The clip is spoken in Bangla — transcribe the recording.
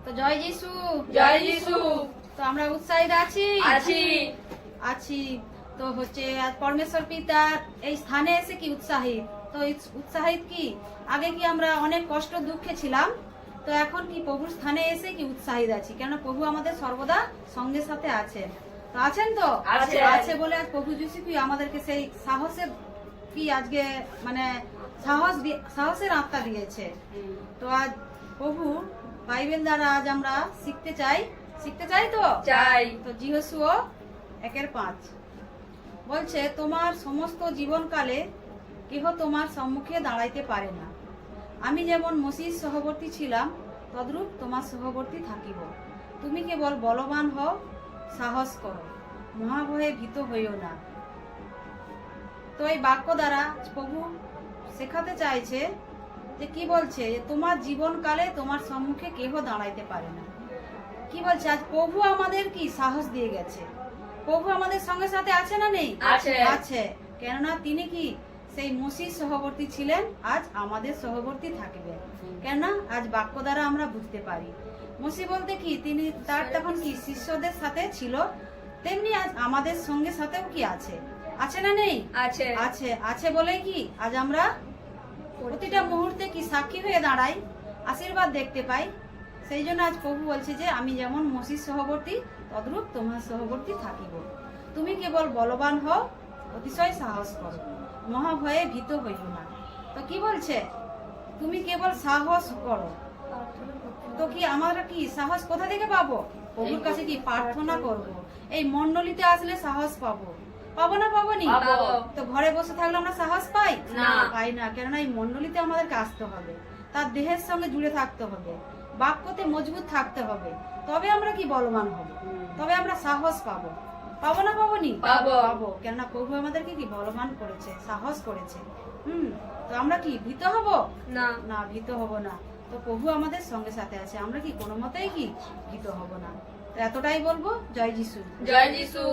তো জয় যিশু। জয় যিশু। তো আমরা উৎসাহিত আছি আছি আছি তো হচ্ছে আজ পরমেশ্বর পিতার এই স্থানে এসে কি উৎসাহিত। তো উৎসাহিত কি আগে কি আমরা অনেক কষ্ট দুঃখে ছিলাম, তো এখন কি প্রভুর স্থানে এসে কি উৎসাহিত আছি, কেননা প্রভু আমাদের সর্বদা সঙ্গে সাথে আছেন। তো আছেন তো আছে। আছে বলে আজ প্রভু যিশু কি আমাদেরকে সেই সাহসের কি আজকে মানে সাহসের আত্মা দিয়েছে। তো আজ প্রভু বাইবেল দ্বারা আজ আমরা শিখতে চাই তো চাই। তো যিহোশুয়া 1:5 বলছে, তোমার সমস্ত জীবনকালে কেহ তোমার সম্মুখে দাঁড়াইতে পারে না। আমি যেমন মসির সহবর্তী ছিলাম, তদ্রূপ তোমার সহবর্তী থাকিব। তুমি কেবল বলবান হও, সাহস করো, মহাভয়ে ভীত হইও না। তো এই বাক্য দ্বারা প্রভু শেখাতে চাইছে যে কি বলছে, যে তোমার জীবনকালে তোমার সম্মুখে কেহ দাঁড়াইতে পারে না। কি বলছে, আজ প্রভু আমাদের কি সাহস দিয়ে গেছে। প্রভু আমাদের সঙ্গে সাথে আছে না নেই? আছে। কেননা তিনি কি সেই মসির সহবর্তী ছিলেন, আজ আমাদের সহবর্তী থাকবে। কেননা আজ বাক্য দ্বারা আমরা বুঝতে পারি মসি বলতে কি তিনি তার তখন কি শিষ্যদের সাথে ছিল, তেমনি আজ আমাদের সঙ্গে সাথেও কি আছে না নেই? আছে বলে কি আজ আমরা প্রতিটা মুহূর্তে কি সাক্ষী হয়ে দাঁড়াই, আশীর্বাদ দেখতে পাই। সেই জন্য আজ প্রভু বলছে যে আমি যেমন মসির সহবর্তী তদ্রূপ তোমার সহবর্তী থাকিব। তুমি কেবল বলবান হও, অতিশয় সাহস করো, মহাভয়ে ভীত হইও না। তো কি বলছে, তুমি কেবল সাহস করো। তো কি আমরা কি সাহস কোথা থেকে পাবো? প্রভুর কাছে কি প্রার্থনা করব। এই মণ্ডলীতে আসলে সাহস পাবো না পাবোনি? তো ঘরে বসে থাকলে আমরা সাহস পাই না। কেননা এই মণ্ডলীতে আমাদেরকে আসতে হবে, তার দেহের সঙ্গে জুড়ে থাকতে হবে, বাক্যতে মজবুত থাকতে হবে, তবে আমরা কি বলবান হব, তবে আমরা সাহস পাবো না পাবোনি? পাবো। কেননা প্রভু আমাদেরকে কি বলবান করেছে, সাহস করেছে। তো আমরা কি ভীত হব? না, ভীত হব না। তো প্রভু আমাদের সঙ্গে সাথে আছে, আমরা কি কোনো মতেই কি ভীত হব না। তো এতটাই বলবো। জয় যিশু। জয় যিশু।